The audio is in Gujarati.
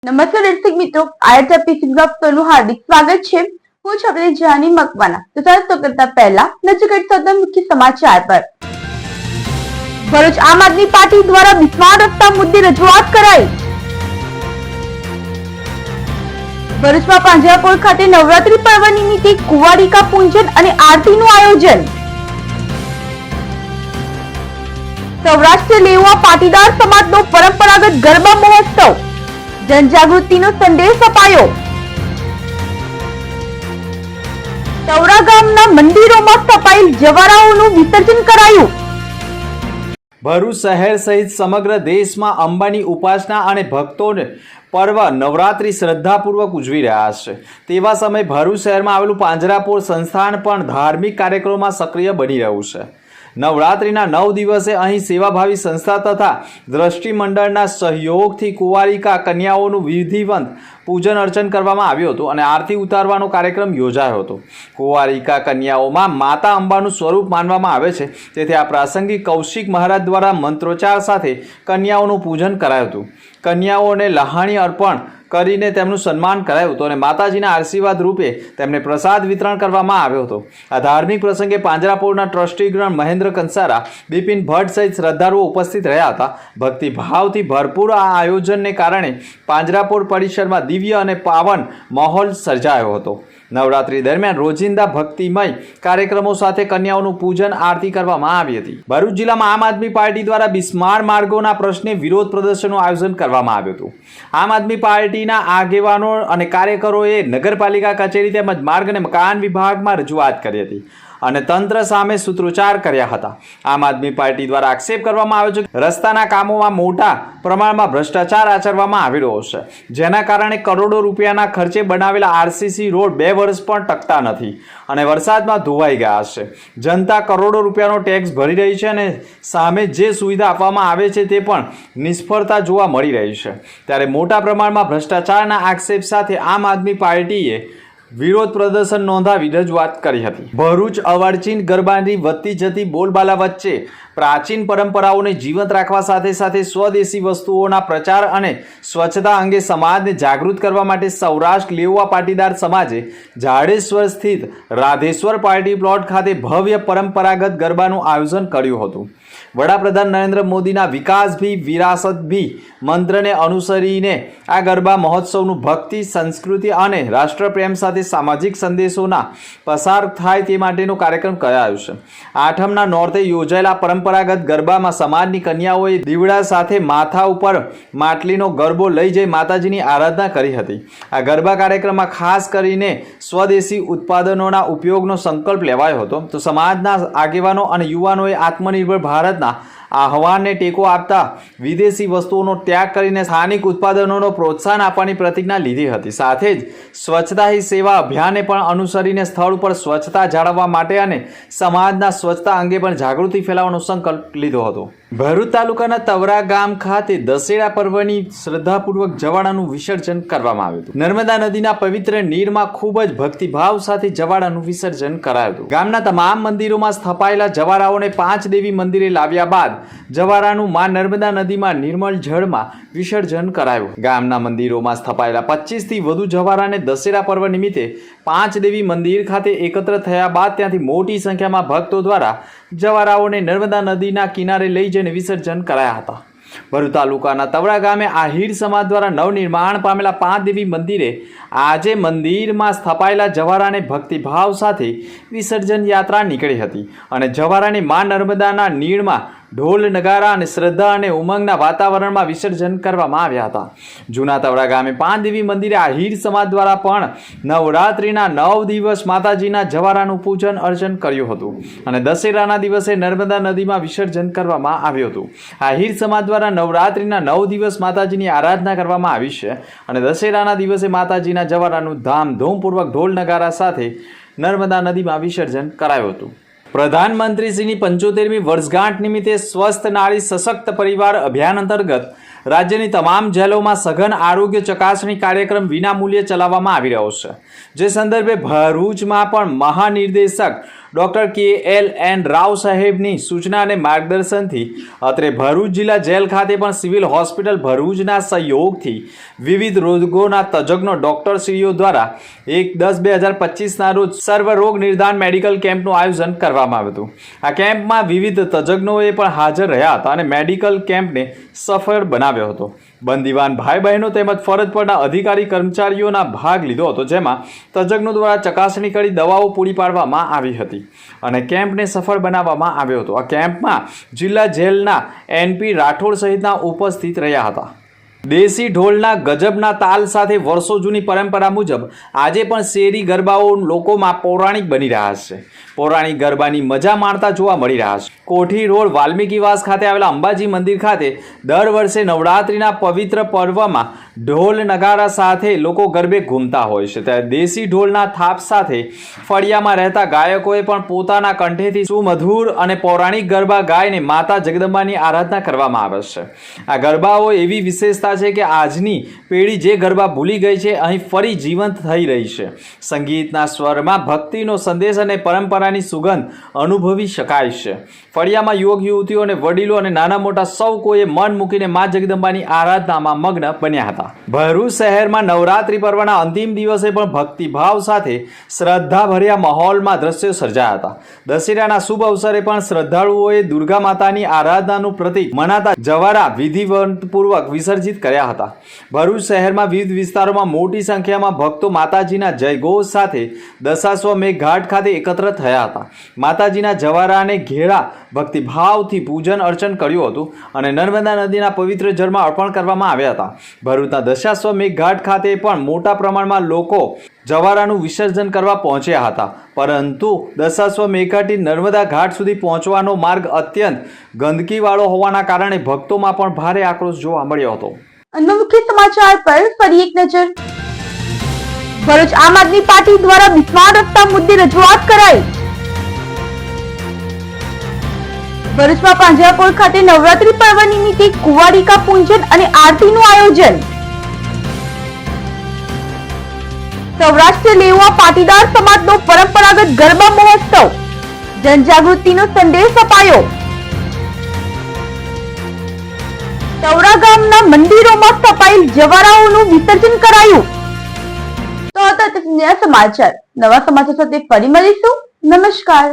નમસ્કાર દર્શક મિત્રો, આઈઆરટીપી બ્લોગનું હાર્દિક સ્વાગત છે। હું છું આપણી જાની મકવાના। તો ચાલો કરતા પહેલા નજર કરીએ મુખ્ય સમાચાર પર। ભરૂચ આમ આદમી પાર્ટી દ્વારા બિસ્માર રસ્તા મુદ્દે રજૂઆત કરાઈ। ભરૂચમાં પાંજરાપોળ ખાતે નવરાત્રી પર્વ નિમિત્તે કુંવારિકા પૂજન અને આરતીનું આયોજન। સૌરાષ્ટ્ર લેવા પાટીદાર સમાજનો પરંપરાગત ગરબા મહોત્સવ, जनजागृति संदेश अपायो। तवरा गामना मंदिरों स्थापायेल जवाराओनुं विसर्जन करायुं। भरूच शहर सहित समग्र देश में अंबानी उपासना और भक्तों पर्व नवरात्रि श्रद्धापूर्वक उजवी रह्या छे। तेवा समय भरूच शहर में आवेलुं પાંજરાપોળ संस्थान पण धार्मिक कार्यक्रमों में सक्रिय बनी रह्युं छे। नवरात्रिना 9 दिवसे अहीं सेवाभावी संस्था तथा दृष्टिमंडळना सहयोगथी कुंवारिका कन्याओनुं विधिवंत पूजन अर्चन करवामां आव्युं हतुं अने आरती उतारवानो कार्यक्रम योजायो हतो। कुंवारिका कन्याओमां माता अंबानुं स्वरूप मानवामां आवे छे, तेथी आ प्रसंगे कौशिक महाराज द्वारा मंत्रोच्चार साथे कन्याओनुं पूजन करायुं हतुं। कन्याओने लहाणी अर्पण કરીને તેમનું સન્માન કરાયું હતું અને માતાજીના આશીર્વાદ રૂપે તેમને પ્રસાદ વિતરણ કરવામાં આવ્યો હતો। આ ધાર્મિક પ્રસંગે પાંજરાપોળના ટ્રસ્ટીગણ મહેન્દ્ર કંસારા, બિપિન ભટ્ટ સહિત શ્રદ્ધાળુઓ ઉપસ્થિત રહ્યા હતા। ભક્તિ ભાવથી ભરપૂર આ આયોજનને કારણે પાંજરાપોળ પરિસરમાં દિવ્ય અને પાવન માહોલ સર્જાયો હતો। નવરાત્રી દરમિયાન રોજિંદા ભક્તિમય કાર્યક્રમો સાથે કન્યાઓનું પૂજન આરતી કરવામાં આવી હતી। ભરૂચ જિલ્લામાં આમ આદમી પાર્ટી દ્વારા બિસ્માર માર્ગોના પ્રશ્ને વિરોધ પ્રદર્શનનું આયોજન કરવામાં આવ્યું હતું। આમ આદમી પાર્ટીના આગેવાનો અને કાર્યકરોએ નગરપાલિકા કચેરી તેમજ માર્ગ અને મકાન વિભાગમાં રજૂઆત કરી હતી અને તંત્ર સામે સૂત્રોચ્ચાર કર્યા હતા। આમ આદમી પાર્ટી દ્વારા આક્ષેપ કરવામાં આવ્યો છે કે રસ્તાના કામોમાં મોટા પ્રમાણમાં ભ્રષ્ટાચાર આચરવામાં આવી રહ્યો છે, જેના કારણે કરોડો રૂપિયાના ખર્ચે બનાવેલા આરસીસી રોડ 2 વર્ષ પણ ટકતા નથી અને વરસાદમાં ધોવાઈ ગયા છે। જનતા કરોડો રૂપિયાનો ટેક્સ ભરી રહી છે અને સામે જે સુવિધા આપવામાં આવે છે તે પણ નિષ્ફળતા જોવા મળી રહી છે। ત્યારે મોટા પ્રમાણમાં ભ્રષ્ટાચારના આક્ષેપ સાથે આમ આદમી પાર્ટીએ વિરોધ પ્રદર્શન નોંધાવી રજૂઆત કરી હતી। ભરૂચ અવારચીન ગરબાની વધતી જતી બોલબાલા વચ્ચે પ્રાચીન પરંપરાઓને જીવંત રાખવા સાથે સાથે સ્વદેશી વસ્તુઓના પ્રચાર અને સ્વચ્છતા અંગે સમાજને જાગૃત કરવા માટે સૌરાષ્ટ્ર લેવા પાટીદાર સમાજે જાડેશ્વર સ્થિત રાધેશ્વર પાર્ટી પ્લોટ ખાતે ભવ્ય પરંપરાગત ગરબાનું આયોજન કર્યું હતું। વડાપ્રધાન નરેન્દ્ર મોદીના વિકાસ ભી વિરાસત ભી મંત્રને અનુસરીને આ ગરબા મહોત્સવનું ભક્તિ, સંસ્કૃતિ અને રાષ્ટ્રપ્રેમ સાથે સામાજિક સંદેશોના પસાર થાય તે માટેનો કાર્યક્રમ કરાયો છે। આઠમના નોરતે યોજાયેલા પરંપરાગત ગરબામાં સમાજની કન્યાઓએ દીવડા સાથે માથા ઉપર માટલીનો ગરબો લઈ જઈ માતાજીની આરાધના કરી હતી। આ ગરબા કાર્યક્રમમાં ખાસ કરીને સ્વદેશી ઉત્પાદનોના ઉપયોગનો સંકલ્પ લેવાયો હતો। તો સમાજના આગેવાનો અને યુવાનોએ આત્મનિર્ભર ભારતના આહવાનને ટેકો આપતા વિદેશી વસ્તુઓનો ત્યાગ કરીને સ્થાનિક ઉત્પાદનોનો પ્રોત્સાહન આપવાની પ્રતિજ્ઞા લીધી હતી। સાથે જ સ્વચ્છતા હી સેવા અભિયાનને પણ અનુસરીને સ્થળ ઉપર સ્વચ્છતા જાળવવા માટે અને સમાજના સ્વચ્છતા અંગે પણ જાગૃતિ ફેલાવવાનો સંકલ્પ લીધો હતો। ભરૂચ તાલુકાના તવરા ગામ ખાતે દશેરા પર્વની શ્રદ્ધાપૂર્વક જવાડાનું વિસર્જન કરવામાં આવ્યું હતું। નર્મદા નદીના પવિત્ર નીરમાં ખૂબ જ ભક્તિભાવ સાથે જવાડાનું વિસર્જન કરાયું હતું। ગામના તમામ મંદિરોમાં સ્થપાયેલા જવારાઓને 5 દેવી મંદિરે લાવ્યા બાદ જવારાનું માં નર્મદા નદીમાં નિર્મળ જળમાં વિસર્જન કરાયું। ગામના મંદિરોમાં સ્થપાયેલા 25 થી વધુ જવારાને દશેરા પર્વ નિમિત્તે 5 દેવી મંદિર ખાતે એકત્ર થયા બાદ ત્યાંથી મોટી સંખ્યામાં ભક્તો દ્વારા જવારાઓને નર્મદા નદીના કિનારે લઈ જઈને વિસર્જન કરાયા હતા। ભરૂચ તાલુકાના તવરા ગામે આહિર સમાજ દ્વારા નવનિર્માણ પામેલા 5 દેવી મંદિરે આજે મંદિરમાં સ્થપાયેલા જવારાને ભક્તિભાવ સાથે વિસર્જન યાત્રા નીકળી હતી અને જવારાને માં નર્મદાના નીરમાં ઢોલ નગારા અને શ્રદ્ધા અને ઉમંગના વાતાવરણમાં વિસર્જન કરવામાં આવ્યા હતા। જૂના તવરા ગામે 5 દેવી મંદિરે આહિર સમાજ દ્વારા પણ નવરાત્રિના 9 દિવસ માતાજીના જવારાનું પૂજન અર્ચન કર્યું હતું અને દશેરાના દિવસે નર્મદા નદીમાં વિસર્જન કરવામાં આવ્યું હતું। આહિર સમાજ દ્વારા નવરાત્રિના 9 દિવસ માતાજીની આરાધના કરવામાં આવી છે અને દશેરાના દિવસે માતાજીના જવારાનું ધામધૂમપૂર્વક ઢોલ નગારા સાથે નર્મદા નદીમાં વિસર્જન કરાયું હતું। પ્રધાનમંત્રીશ્રીની 75મી વર્ષગાંઠ નિમિત્તે સ્વસ્થ નારી સશક્ત પરિવાર અભિયાન અંતર્ગત રાજ્યની તમામ જેલોમાં સઘન આરોગ્ય ચકાસણી કાર્યક્રમ વિનામૂલ્યે ચલાવવામાં આવી રહ્યો છે, જે સંદર્ભે ભરૂચમાં પણ મહાનિર્દેશક ડોક્ટર KLN રાવ સાહેબની સૂચના અને માર્ગદર્શનથી અત્રે ભરૂચ જિલ્લા જેલ ખાતે પણ સિવિલ હોસ્પિટલ ભરૂચના સહયોગથી વિવિધ રોગોના તજજ્ઞો ડોક્ટરશ્રીઓ દ્વારા 1/10/2025ના રોજ સર્વરોગ નિદાન મેડિકલ કેમ્પનું આયોજન કરવામાં આવ્યું હતું. આ કેમ્પમાં વિવિધ તજજ્ઞોએ પણ હાજર રહ્યા હતા અને મેડિકલ કેમ્પને સફળ બનાવ્યો હતો. બંદીવાન ભાઈ બહેનો તેમજ ફરજ પરના અધિકારી કર્મચારીઓના ભાગ લીધો હતો, જેમાં તજજ્ઞો દ્વારા ચકાસણી કરી દવાઓ પૂરી પાડવામાં આવી હતી અને કેમ્પને સફળ બનાવવામાં આવ્યો હતો. આ કેમ્પમાં જિલ્લા જેલના NP રાઠોડ સહિતના ઉપસ્થિત રહ્યા હતા. દેશી ઢોલના ગજબના તાલ સાથે વર્ષો જૂની પરંપરા મુજબ આજે પણ શેરી ગરબાઓ લોકોમાં પૌરાણિક બની રહ્યા છે. પૌરાણિક ગરબાની મજા માણતા જોવા મળી રહ્યા છે. કોઠી રોડ વાલ્મીકીવાસ ખાતે આવેલા અંબાજી મંદિર ખાતે દર વર્ષે નવરાત્રિના પવિત્ર પર્વમાં ઢોલ નગારા સાથે લોકો ગરબે ઘૂમતા હોય છે. ત્યારે દેશી ઢોલના થાપ સાથે ફળિયામાં રહેતા ગાયકોએ પણ પોતાના કંઠેથી સુમધુર અને પૌરાણિક ગરબા ગાઈને માતા જગદંબાની આરાધના કરવામાં આવે છે. આ ગરબાઓ એવી વિશેષતા છે કે આજની પેઢી જે ગરબા ભૂલી ગઈ છે અહીં ફરી જીવંત થઈ રહી છે. સંગીતના સ્વરમાં ભક્તિનો સંદેશ અને પરંપરાની સુગંધ અનુભવી શકાય છે. ફળિયામાં યુવક યુવતીઓ અને વડીલો અને નાના મોટા સૌ કોઈએ મન મૂકીને મા જગદંબાની આરાધનામાં મગ્ન બન્યા હતા. ભરૂચ શહેરમાં નવરાત્રિ પર્વના અંતિમ દિવસે પણ ભક્તિભાવ સાથે શ્રદ્ધાભર્યા માહોલમાં દ્રશ્યો સર્જાયા હતા. દશેરાના શુભ અવસરે પણ શ્રદ્ધાળુઓએ દુર્ગા માતાની આરાધનાનું પ્રતીક મનાતા જવારા વિધિવતપૂર્વક વિસર્જિત કર્યા હતા. ભરૂચ શહેરમાં વિવિધ વિસ્તારોમાં મોટી સંખ્યામાં ભક્તો માતાજીના જયઘોષ સાથે દશાશ્વમેઘ ઘાટ ખાતે એકત્ર થયા હતા. માતાજીના જવારાને ઘેરા ભક્તિભાવથી પૂજન અર્ચન કર્યું હતું અને નર્મદા નદીના પવિત્ર જળમાં અર્પણ કરવામાં આવ્યા હતા. ભરૂચના દશાશ્વમેઘ ઘાટ ખાતે પણ મોટા પ્રમાણમાં લોકો જવારાનું વિસર્જન કરવા પહોંચ્યા હતા, પરંતુ દશાશ્વમેઘથી નર્મદા ઘાટ સુધી પહોંચવાનો માર્ગ અત્યંત ગંદકીવાળો હોવાના કારણે ભક્તોમાં પણ ભારે આક્રોશ જોવા મળ્યો હતો. અન્ય મુખ્ય સમાચાર પર ફરી એક નજર. ભરૂચ આમ આદમી પાર્ટી દ્વારા બિસ્માર રસ્તા મુદ્દે રજૂઆત કરાઈ. ભરૂચમાં પાંજરાપોળ ખાતે નવરાત્રી પર્વ નિમિત્તે કુંવારિકા પૂજન અને આરતીનું આયોજન. સૌરાષ્ટ્ર લેવા પાટીદાર સમાજનો પરંપરાગત ગરબા મહોત્સવ, જનજાગૃતિનો સંદેશ અપાયો. તવરા ગામના મંદિરોમાં સ્થપાયેલ જવારાઓનું વિસર્જન કરાયું. તો હતા સમાચાર. નવા સમાચાર સાથે ફરી મળીશું. નમસ્કાર.